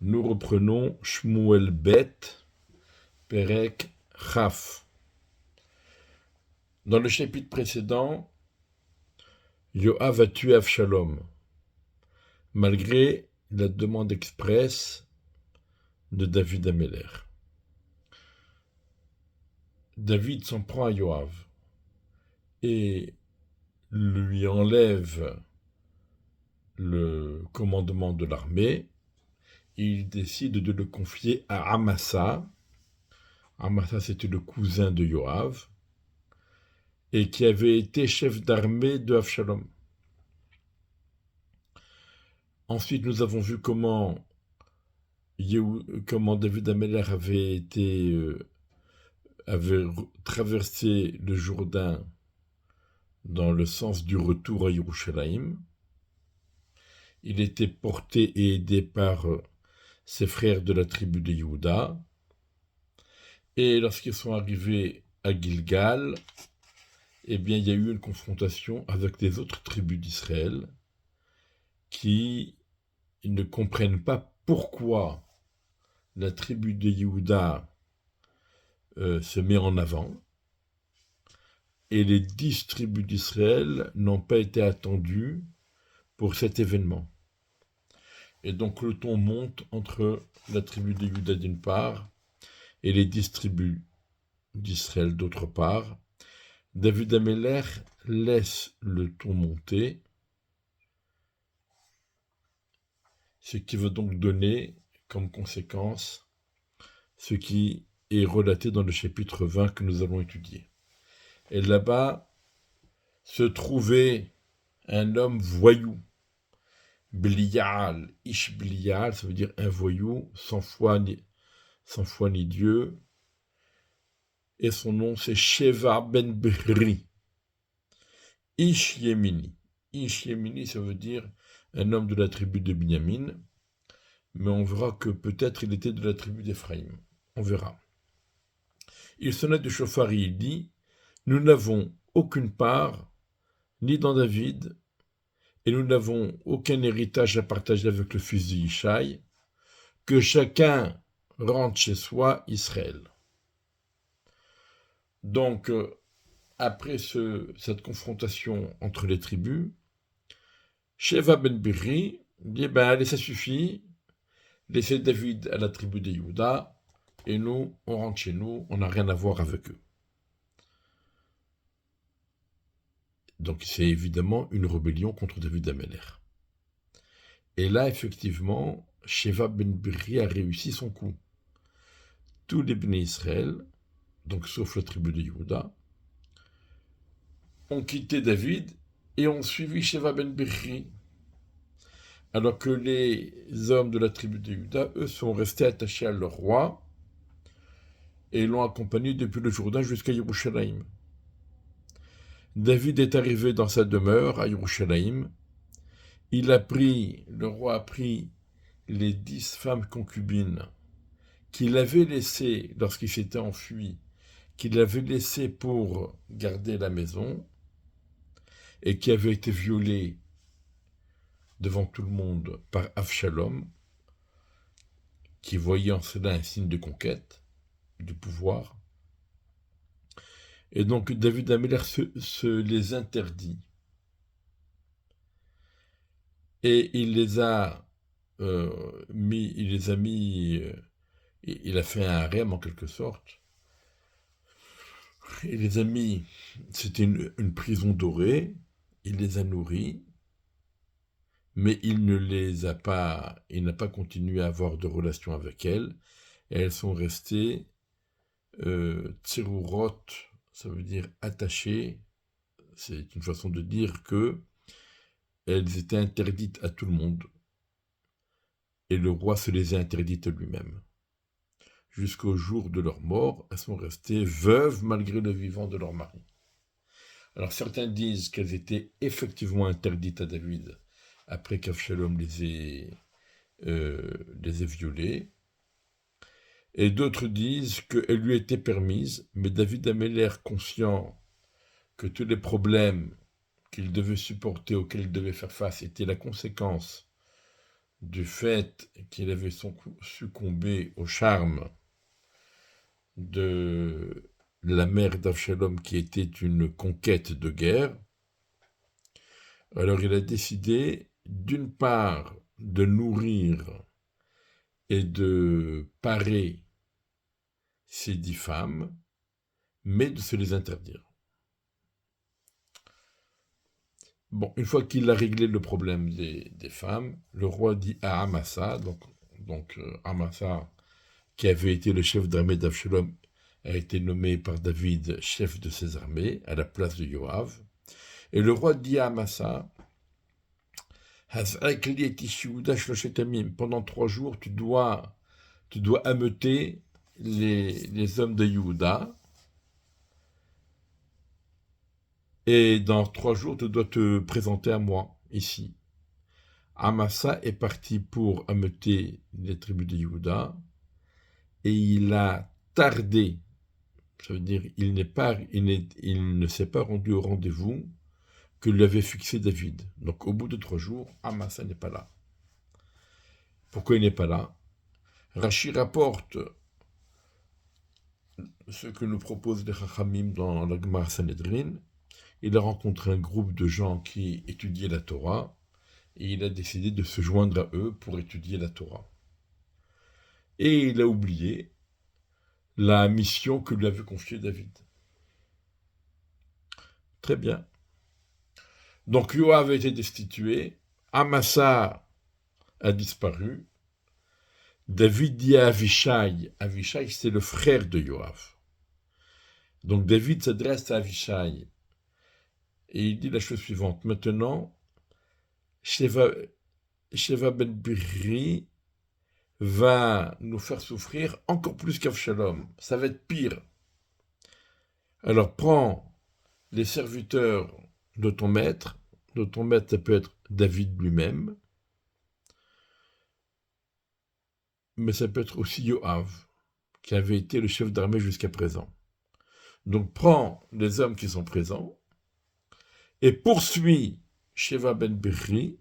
Nous reprenons Shmuel Bet, Perek Chaf. Dans le chapitre précédent, Yoav a tué Avshalom, malgré la demande expresse de David Améler. David s'en prend à Yoav et lui enlève le commandement de l'armée. Il décide de le confier à Amasa. Amasa, c'était le cousin de Yoav, et qui avait été chef d'armée de Avshalom. Ensuite, nous avons vu comment David Améler avait traversé le Jourdain dans le sens du retour à Yerushalayim. Il était porté et aidé par ses frères de la tribu de Yehuda. Et lorsqu'ils sont arrivés à Gilgal, eh bien, il y a eu une confrontation avec les autres tribus d'Israël qui ne comprennent pas pourquoi la tribu de Yehuda se met en avant, et les 10 tribus d'Israël n'ont pas été attendues pour cet événement. Et donc le ton monte entre la tribu de Yehuda d'une part et les 10 tribus d'Israël d'autre part. David Améler laisse le ton monter, ce qui veut donc donner comme conséquence ce qui est relaté dans le chapitre 20 que nous allons étudier. Et là-bas se trouvait un homme voyou, Blial, Ish Blial, ça veut dire un voyou, sans foi ni Dieu, et son nom c'est Sheva ben Bri, Ish Yemini. Ish Yemini, ça veut dire un homme de la tribu de Binyamin, mais on verra que peut-être il était de la tribu d'Éphraïm. On verra. Il sonna du chauffard et il dit: nous n'avons aucune part, ni dans David, et nous n'avons aucun héritage à partager avec le fils d'Ishai, que chacun rentre chez soi, Israël. Donc, après cette confrontation entre les tribus, Sheva ben Biri dit: allez, ça suffit, laissez David à la tribu de Yehuda, et nous, on rentre chez nous, on n'a rien à voir avec eux. Donc c'est évidemment une rébellion contre David Améler. Et là, effectivement, Sheva ben Biri a réussi son coup. Tous les Bnei Israël, donc sauf la tribu de Yehuda, ont quitté David et ont suivi Sheva ben Biri, alors que les hommes de la tribu de Yehuda, eux, sont restés attachés à leur roi et l'ont accompagné depuis le Jourdain jusqu'à Yerushalayim. David est arrivé dans sa demeure à Yerushalayim. Le roi a pris les 10 femmes concubines qu'il avait laissées lorsqu'il s'était enfui, qu'il avait laissées pour garder la maison, et qui avaient été violées devant tout le monde par Avshalom, qui voyait en cela un signe de conquête du pouvoir. Et donc David Améler se les interdit. Et il a fait un harem en quelque sorte. Il les a mis, c'était une prison dorée, il les a nourris, mais il n'a pas continué à avoir de relations avec elles, et elles sont restées tserurot, ça veut dire attachées, c'est une façon de dire que elles étaient interdites à tout le monde, et le roi se les a interdites lui-même. Jusqu'au jour de leur mort, elles sont restées veuves malgré le vivant de leur mari. Alors certains disent qu'elles étaient effectivement interdites à David après qu'Avshalom les ait violées, et d'autres disent qu'elles lui étaient permises, mais David Améler, conscient que tous les problèmes qu'il devait supporter, auxquels il devait faire face, étaient la conséquence du fait qu'il avait succombé au charme de la mère d'Avshalom qui était une conquête de guerre. Alors il a décidé d'une part de nourrir et de parer ces 10 femmes, mais de se les interdire. Bon, une fois qu'il a réglé le problème des femmes, le roi dit à Amasa, Amasa, qui avait été le chef d'armée d'Avshalom, a été nommé par David chef de ses armées à la place de Yoav. Et le roi dit à Amasa, pendant 3 jours, tu dois ameuter les hommes de Yehuda, et dans 3 jours, tu dois te présenter à moi, ici. Amasa est parti pour ameuter les tribus de Yehuda, et il a tardé, ça veut dire il ne s'est pas rendu au rendez-vous que lui avait fixé David. Donc au bout de 3 jours, Amasa n'est pas là. Pourquoi il n'est pas là? Rashi rapporte ce que nous proposent les Chachamim dans la Gemara Sanhedrin. Il a rencontré un groupe de gens qui étudiaient la Torah et il a décidé de se joindre à eux pour étudier la Torah. Et il a oublié la mission que lui avait confiée David. Très bien. Donc Yoav a été destitué, Amasa a disparu, David dit à Avishai, Avishai c'est le frère de Yoav. Donc David s'adresse à Avishai et il dit la chose suivante, maintenant, Sheva ben Birri va nous faire souffrir encore plus qu'Avshalom, ça va être pire. Alors prends les serviteurs de ton maître ça peut être David lui-même, mais ça peut être aussi Yoav, qui avait été le chef d'armée jusqu'à présent. Donc prends les hommes qui sont présents et poursuis Sheva ben Birri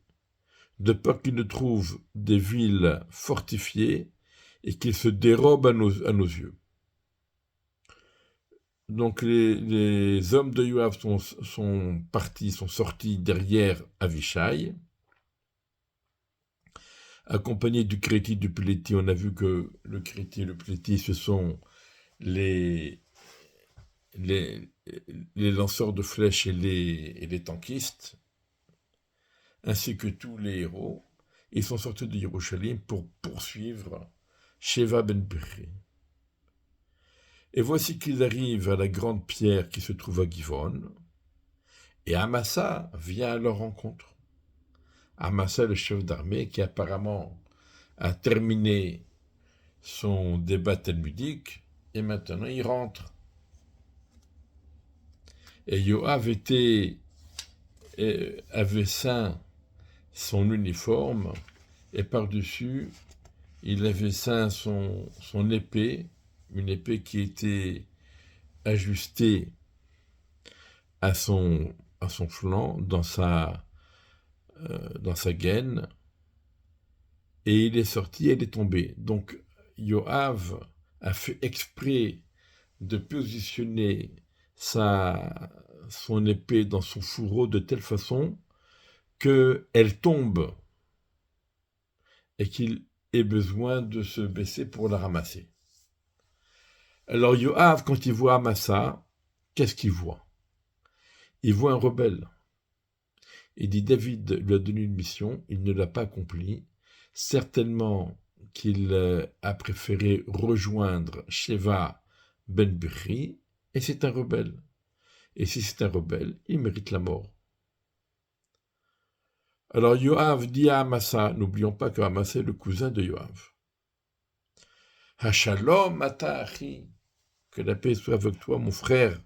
de peur qu'il ne trouve des villes fortifiées et qu'il se dérobe à nos yeux. Donc les hommes de Yoav sont sortis derrière Avishai, accompagnés du Créti, du Pléti. On a vu que le Créti et le Pléti, ce sont les lanceurs de flèches et les tankistes, ainsi que tous les héros. Ils sont sortis de Yerushalayim pour poursuivre Sheva ben Birri. Et voici qu'ils arrivent à la grande pierre qui se trouve à Givon, et Amasa vient à leur rencontre. Amasa, le chef d'armée, qui apparemment a terminé son débat talmudique, et maintenant il rentre. Et Yoav avait ceint son uniforme, et par-dessus, il avait ceint son épée, une épée qui était ajustée à son flanc, dans sa gaine, et il est sorti, elle est tombée. Donc Yoav a fait exprès de positionner son épée dans son fourreau de telle façon qu'elle tombe et qu'il ait besoin de se baisser pour la ramasser. Alors Yoav, quand il voit Amasa, qu'est-ce qu'il voit? Il voit un rebelle. Il dit David lui a donné une mission, il ne l'a pas accomplie. Certainement qu'il a préféré rejoindre Sheva ben Birri, et c'est un rebelle. Et si c'est un rebelle, il mérite la mort. Alors Yoav dit à Amasa, n'oublions pas que Amasa est le cousin de Yoav. Hashalom ata achi, que la paix soit avec toi mon frère.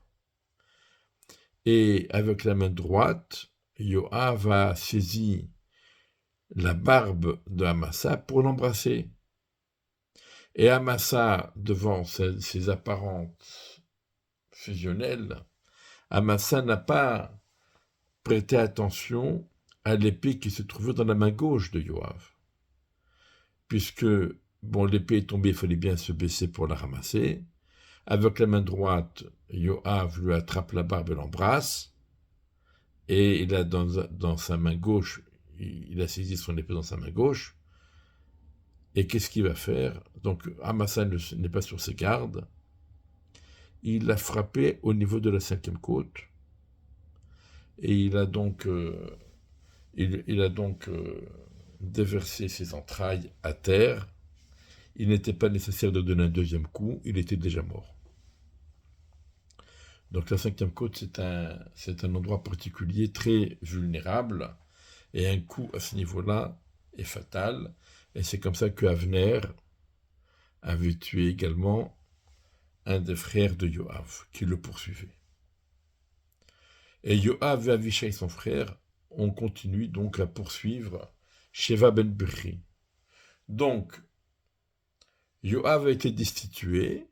Et avec la main droite, Yoav a saisi la barbe de Amasa pour l'embrasser. Et Amasa, devant ses apparences fusionnelles, Amasa n'a pas prêté attention à l'épée qui se trouvait dans la main gauche de Yoav. puisque, bon, l'épée est tombée, il fallait bien se baisser pour la ramasser. Avec la main droite, Yoav lui attrape la barbe et l'embrasse, et il a dans sa main gauche, il a saisi son épée dans sa main gauche, et qu'est-ce qu'il va faire? Donc Amasa n'est pas sur ses gardes, il l'a frappé au niveau de la 5e côte, et il a donc déversé ses entrailles à terre. Il n'était pas nécessaire de donner un 2e coup, il était déjà mort. Donc la 5e côte, c'est un endroit particulier, très vulnérable, et un coup à ce niveau-là est fatal, et c'est comme ça que Avner avait tué également un des frères de Yoav, qui le poursuivait. Et Yoav et Avishai, son frère, on continue donc à poursuivre Sheva ben Bichri. Donc, Yoav a été destitué,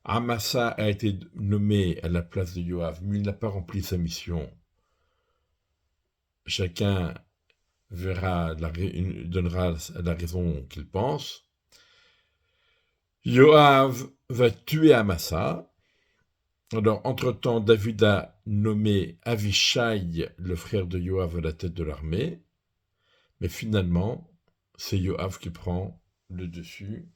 Amasa a été nommé à la place de Yoav, mais il n'a pas rempli sa mission. Chacun donnera la raison qu'il pense. Yoav va tuer Amasa. Alors, entre-temps, David a nommé Avishai, le frère de Yoav, à la tête de l'armée. Mais finalement, c'est Yoav qui prend le dessus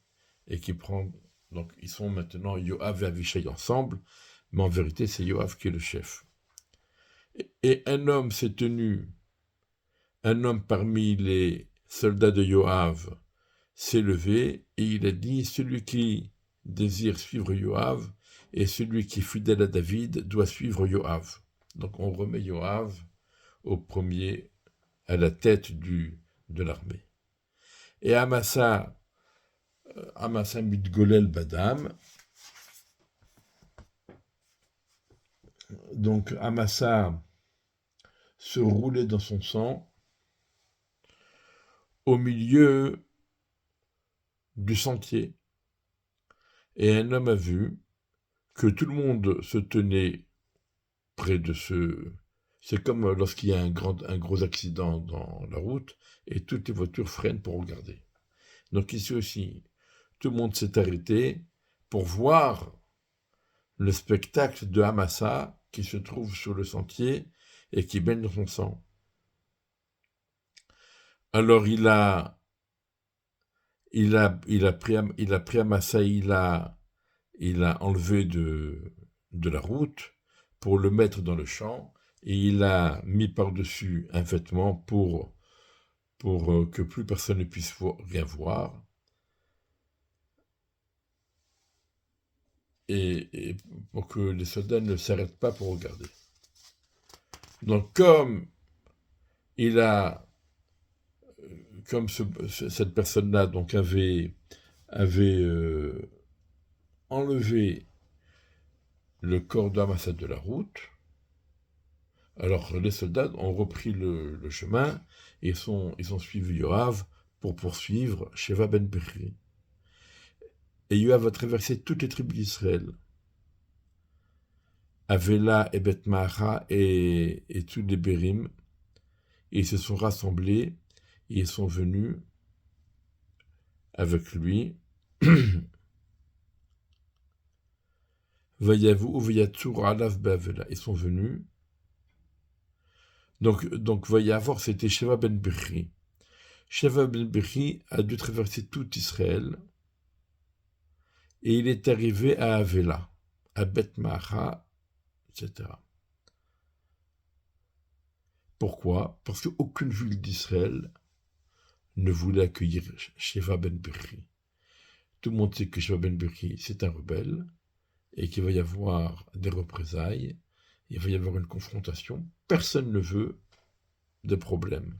et qui prend... Donc, ils sont maintenant Yoav et Avishai ensemble, mais en vérité, c'est Yoav qui est le chef. Et un homme parmi les soldats de Yoav s'est levé et il a dit, celui qui désire suivre Yoav et celui qui est fidèle à David doit suivre Yoav. Donc on remet Yoav au premier, à la tête de l'armée. Et Amasa Mitgolel Badam, donc Amasa se roulait dans son sang au milieu du sentier. Et un homme a vu que tout le monde se tenait près de ce... C'est comme lorsqu'il y a un gros accident dans la route et toutes les voitures freinent pour regarder. Donc ici aussi, tout le monde s'est arrêté pour voir le spectacle de Amasa qui se trouve sur le sentier et qui baigne dans son sang. Alors il a pris Amasa, il l'a enlevé de la route pour le mettre dans le champ et il a mis par-dessus un vêtement pour que plus personne ne puisse rien voir. Et pour que les soldats ne s'arrêtent pas pour regarder. Donc comme cette personne-là donc avait enlevé le corps d'Amasa de la route, alors les soldats ont repris le chemin et ils ont suivi Yoav pour poursuivre Sheva ben Bichri. Et Yoav a traversé toutes les tribus d'Israël, Avela et Beth Maara et tous les Bérim, et ils se sont rassemblés et ils sont venus avec lui. Vayavu ou Vayatsur alav be'avela. Ils sont venus. Donc Vayavar, c'était Sheva ben Bichri. Sheva ben Bichri a dû traverser tout Israël et il est arrivé à Avela, à Beth Maara, etc. Pourquoi? Parce qu'aucune ville d'Israël ne voulait accueillir Sheva ben Bichri. Tout le monde sait que Sheva ben Bichri, c'est un rebelle, et qu'il va y avoir des représailles, il va y avoir une confrontation. Personne ne veut de problème.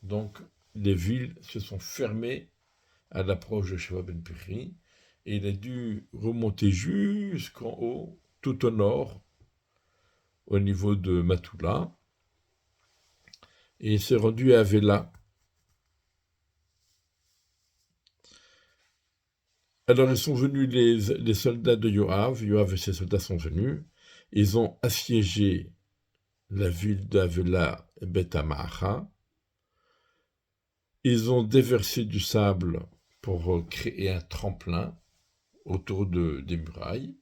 Donc, les villes se sont fermées à l'approche de Sheva ben Bichri, et il a dû remonter jusqu'en haut, tout au nord, au niveau de Matula, et il s'est rendu à Avela. Alors ils sont venus, les soldats de Yoav et ses soldats sont venus, ils ont assiégé la ville d'Avela et Beth Maara, Ils ont déversé du sable pour créer un tremplin autour des murailles.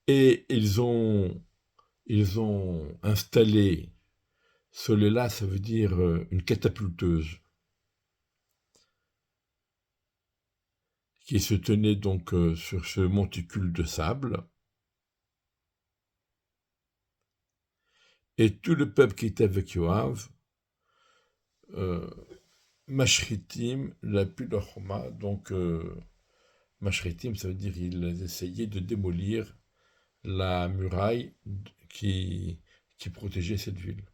Et ils ont installé, Solela, ça veut dire une catapulteuse, qui se tenait donc sur ce monticule de sable. Et tout le peuple qui était avec Yoav, Mashritim, la Pulachoma, donc Mashritim, ça veut dire qu'ils essayaient de démolir la muraille qui protégeait cette ville.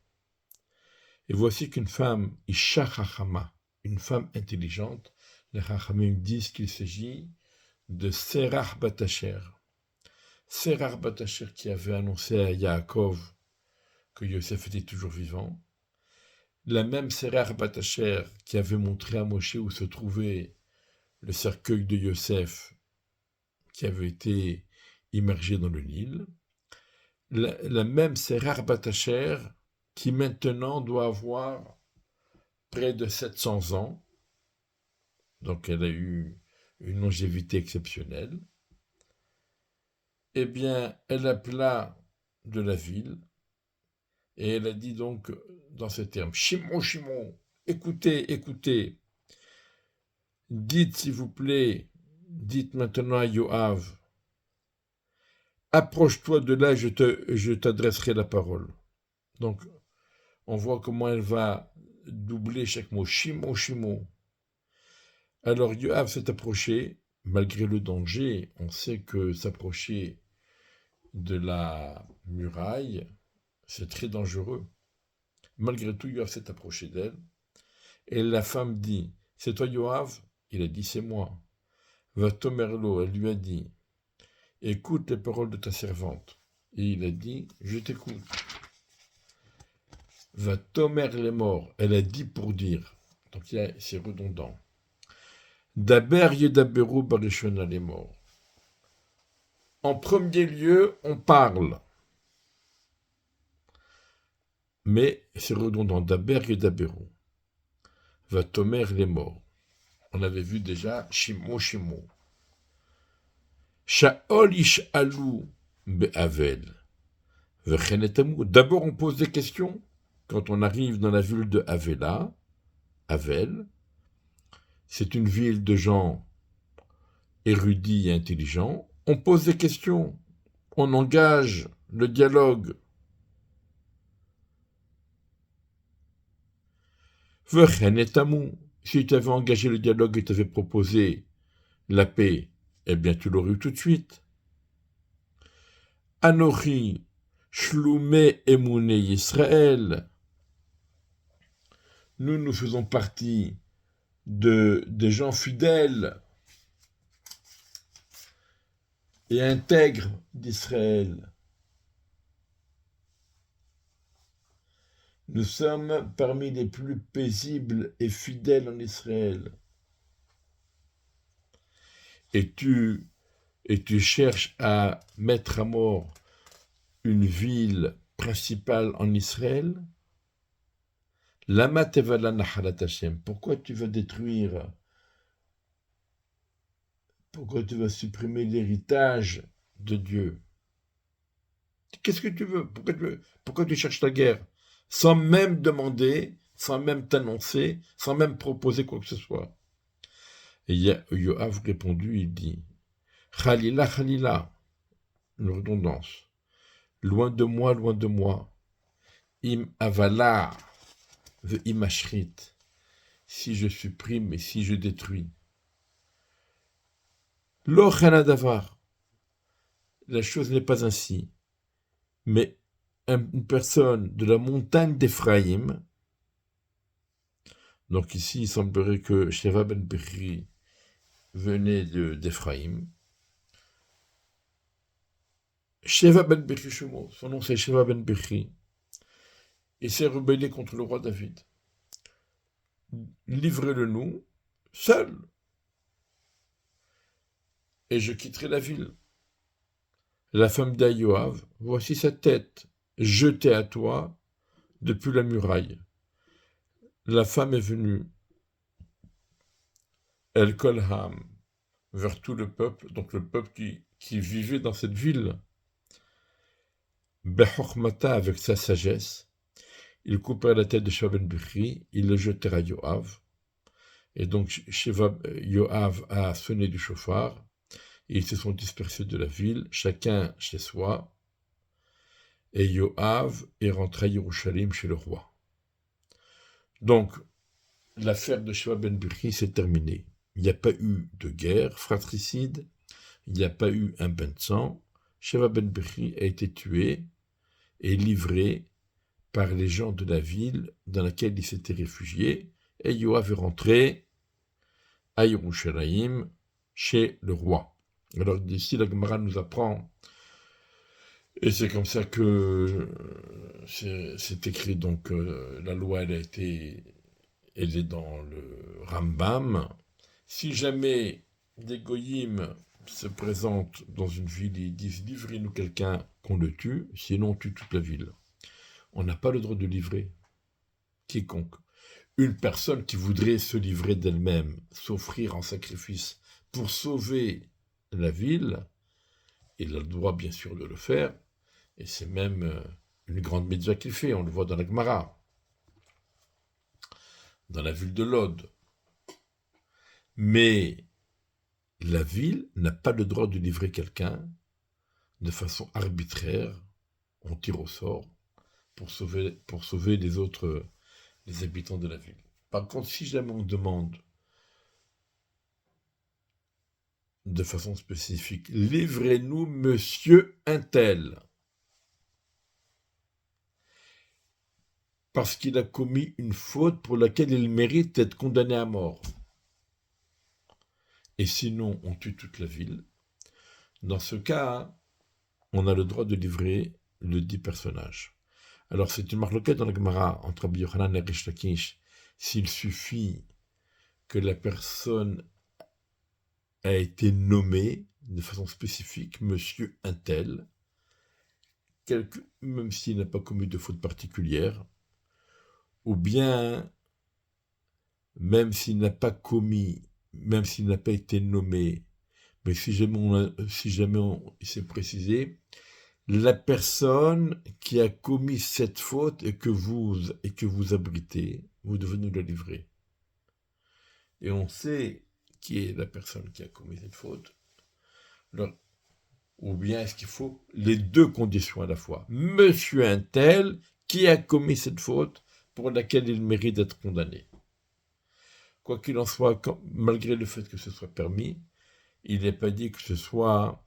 Et voici qu'une femme, Isha Chachama, une femme intelligente, les Chachamim disent qu'il s'agit de Serach Batacher. Serach Batacher qui avait annoncé à Yaakov que Yosef était toujours vivant. La même Serach Batacher qui avait montré à Moshe où se trouvait le cercueil de Yosef qui avait été immergé dans le Nil. La même Serach Batacher qui maintenant doit avoir près de 700 ans. Donc elle a eu une longévité exceptionnelle. Eh bien, elle appela de la ville et elle a dit donc dans ces termes, Shimon, Shimon, écoutez, écoutez, dites s'il vous plaît, dites maintenant à Yoav, approche-toi de là, je t'adresserai la parole. Donc, on voit comment elle va doubler chaque mot, Shimon, Shimon. Alors Yoav s'est approché, malgré le danger, on sait que s'approcher de la muraille, c'est très dangereux. Malgré tout, Yoav s'est approché d'elle. Et la femme dit, c'est toi Yoav? Il a dit, c'est moi. Vatomerlo, elle lui a dit, écoute les paroles de ta servante. Et il a dit, je t'écoute. Vatomer les morts, elle a dit pour dire. Donc c'est redondant. Daber yedaberu barishona les morts. En premier lieu, on parle. Mais c'est redondant. Daber yedaberu. Vatomer les morts. On avait vu déjà Shimon, Shimon. Sha'ol ish'alu be'avel. D'abord, on pose des questions. Quand on arrive dans la ville de Avela, Avel, c'est une ville de gens érudits et intelligents. On pose des questions. On engage le dialogue. Si tu avais engagé le dialogue et tu avais proposé la paix, eh bien tu l'aurais eu tout de suite. Anochi, Shloumé Emoune Israël. Nous faisons partie des gens fidèles et intègres d'Israël. Nous sommes parmi les plus paisibles et fidèles en Israël. Et tu cherches à mettre à mort une ville principale en Israël? Lama tevala nachalat Hashem. Pourquoi tu vas détruire? Pourquoi tu vas supprimer l'héritage de Dieu? Qu'est-ce que tu veux? Pourquoi tu cherches la guerre? Sans même demander, sans même t'annoncer, sans même proposer quoi que ce soit. Et Yoav répondu, il dit, Khalila, Khalila, une redondance. Loin de moi, im avala, ve im ashrit, si je supprime et si je détruis. Lo chanadavar, la chose n'est pas ainsi, mais une personne de la montagne d'Éphraïm, donc ici il semblerait que Sheva ben Bechri venait d'Éphraïm. Sheva ben Bechri Shemo, son nom c'est Sheva ben Bechri, et s'est rebellé contre le roi David. Livrez-le-nous seul, et je quitterai la ville. La femme d'Ayoav, voici sa tête, jetée à toi depuis la muraille. la femme est venue, El Kolham, vers tout le peuple, donc le peuple qui vivait dans cette ville, Bechormata, avec sa sagesse, il coupa la tête de Sheva ben Bichri, il le jetèrent à Yoav, et donc Yoav a sonné du chauffard, et ils se sont dispersés de la ville, chacun chez soi, et Yoav est rentré à Yerushalayim chez le roi. Donc, l'affaire de Sheva ben Bichri s'est terminée. Il n'y a pas eu de guerre fratricide, il n'y a pas eu un bain de sang. Sheva ben Bichri a été tué et livré par les gens de la ville dans laquelle il s'était réfugié, et Yoav est rentré à Yerushalayim chez le roi. Alors d'ici, la Gemara nous apprend, et c'est comme ça que c'est écrit, donc la loi elle est dans le Rambam. Si jamais des goyim se présentent dans une ville et disent livrez-nous quelqu'un qu'on le tue, sinon on tue toute la ville. On n'a pas le droit de livrer quiconque. Une personne qui voudrait se livrer d'elle-même, s'offrir en sacrifice pour sauver la ville, il a le droit bien sûr de le faire, et c'est même une grande mitzvah qu'il fait, on le voit dans la Gemara, dans la ville de Lod. Mais la ville n'a pas le droit de livrer quelqu'un de façon arbitraire, on tire au sort, pour sauver les habitants de la ville. Par contre, si jamais on demande de façon spécifique, livrez-nous monsieur untel, parce qu'il a commis une faute pour laquelle il mérite d'être condamné à mort. Et sinon, on tue toute la ville. Dans ce cas, on a le droit de livrer le dit personnage. Alors, c'est une marloquette dans la Gemara entre Rabbi Yochanan et Rish Lakish, s'il suffit que la personne a été nommée de façon spécifique, monsieur untel, même s'il n'a pas commis de faute particulière, ou bien, même s'il n'a pas été nommé, mais si jamais il s'est précisé, la personne qui a commis cette faute et que vous abritez, vous devez nous la livrer. Et on sait qui est la personne qui a commis cette faute. Alors, ou bien est-ce qu'il faut les deux conditions à la fois. Monsieur untel qui a commis cette faute pour laquelle il mérite d'être condamné. Quoi qu'il en soit, malgré le fait que ce soit permis, il n'est pas dit que ce soit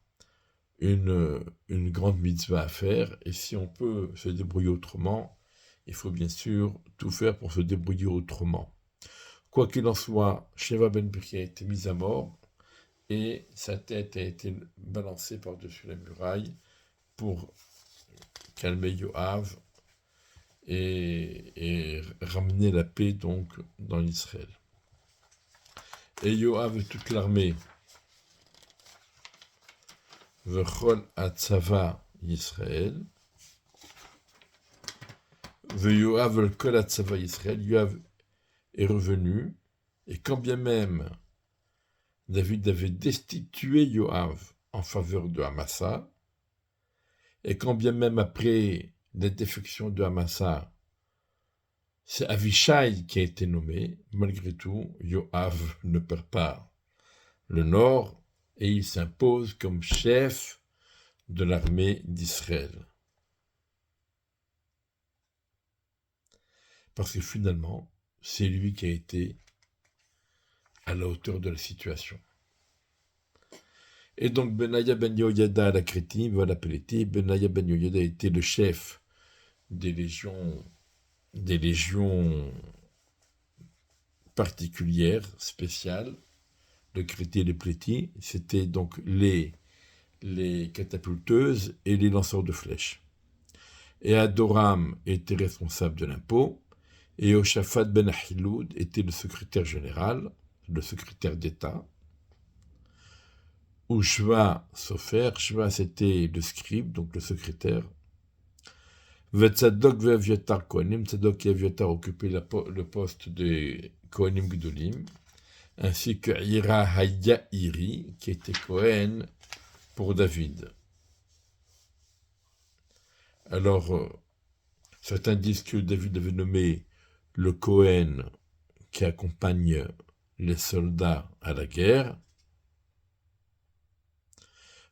une grande mitzvah à faire, et si on peut se débrouiller autrement, il faut bien sûr tout faire pour se débrouiller autrement. Quoi qu'il en soit, Sheva ben Bichri a été mis à mort, et sa tête a été balancée par-dessus la muraille pour calmer Yoav et ramener la paix donc dans l'Israël. Et Yoav et toute l'armée, Vechol Atzava Yisraël, Yoav el Kol Atzava Yisraël, Yoav est revenu, et quand bien même David avait destitué Yoav en faveur de Amasa, et quand bien même après la défection de Amasa, c'est Avishai qui a été nommé, malgré tout, Yoav ne perd pas le nord, et il s'impose comme chef de l'armée d'Israël. Parce que finalement, c'est lui qui a été à la hauteur de la situation. Et donc Benaya ben Yoyada à la Crétim, voilà Pelletti, Benaya ben Yoyada était le chef des légions particulières, spéciales, de Créti et les Pléti, c'était donc les catapulteuses et les lanceurs de flèches. Et Adoram était responsable de l'impôt, et Oshaphat ben Ahiloud était le secrétaire général, le secrétaire d'État. Ou Shva Sofer, Shva c'était le scribe, donc le secrétaire. Tzadok ve'Aviatar Kohanim, Tzadok et Aviatar occupaient le poste des Kohanim Gdolim, ainsi que Ira Hayairi, qui était Kohen pour David. Alors, certains disent que David avait nommé le Kohen qui accompagne les soldats à la guerre.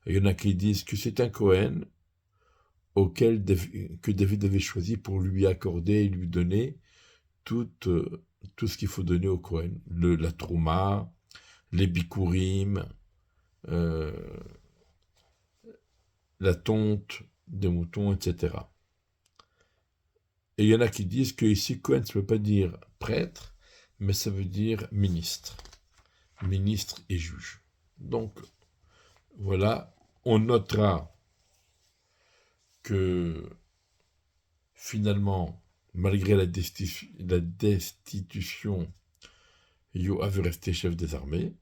Il y en a qui disent que c'est un Kohen que David avait choisi pour lui accorder et lui donner tout ce qu'il faut donner au Kohen. La trouma, les bikurim, la tonte des moutons, etc. Et il y en a qui disent que ici, Kohen, ça ne veut pas dire prêtre, mais ça veut dire ministre. Ministre et juge. Donc, voilà, on notera que finalement, malgré la destitution, Yoav est resté chef des armées.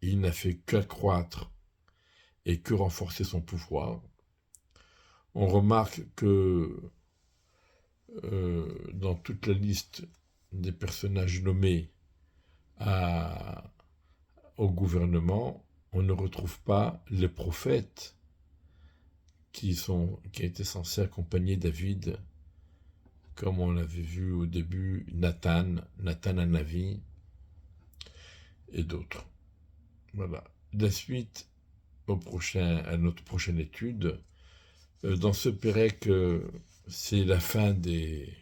Il n'a fait qu'accroître et que renforcer son pouvoir. On remarque que dans toute la liste des personnages nommés au gouvernement, on ne retrouve pas les prophètes qui étaient censés accompagner David, comme on l'avait vu au début, Nathan Hanavi et d'autres. Voilà. La suite à notre prochaine étude. Dans ce Pérec, c'est la fin des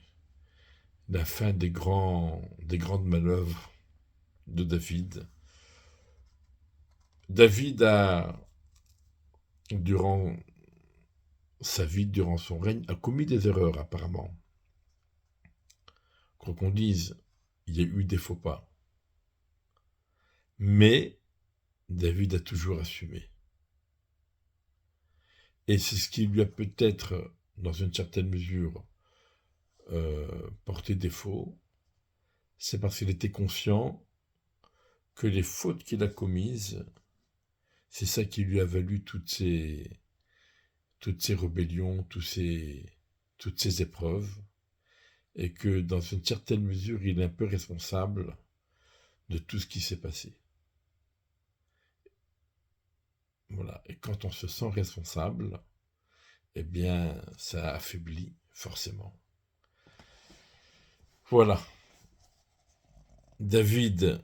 grandes manœuvres de David. David a, durant sa vie, durant son règne, a commis des erreurs apparemment. Quoi qu'on dise, il y a eu des faux pas. Mais David a toujours assumé. Et c'est ce qui lui a peut-être, dans une certaine mesure, porté défaut. C'est parce qu'il était conscient que les fautes qu'il a commises, c'est ça qui lui a valu toutes ces rébellions, toutes ces épreuves, et que dans une certaine mesure, il est un peu responsable de tout ce qui s'est passé. Voilà. Et quand on se sent responsable, eh bien, ça affaiblit forcément. Voilà. David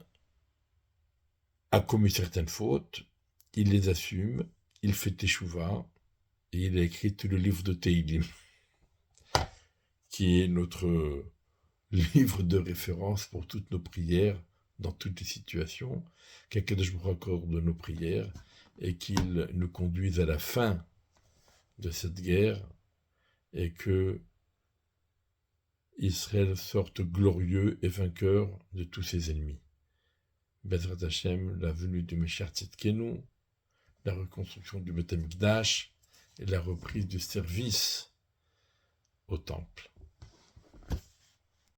a commis certaines fautes, il les assume, il fait teshuva, et il a écrit tout le livre de Teilim, qui est notre livre de référence pour toutes nos prières, dans toutes les situations, qu'Akadosh Baruch Hu accorde de nos prières, et qu'il nous conduise à la fin de cette guerre, et que Israël sorte glorieux et vainqueur de tous ses ennemis. Bezrat Hashem, la venue du Meshiach Tzidkenu, la reconstruction du Beth Amikdash et la reprise du service au temple.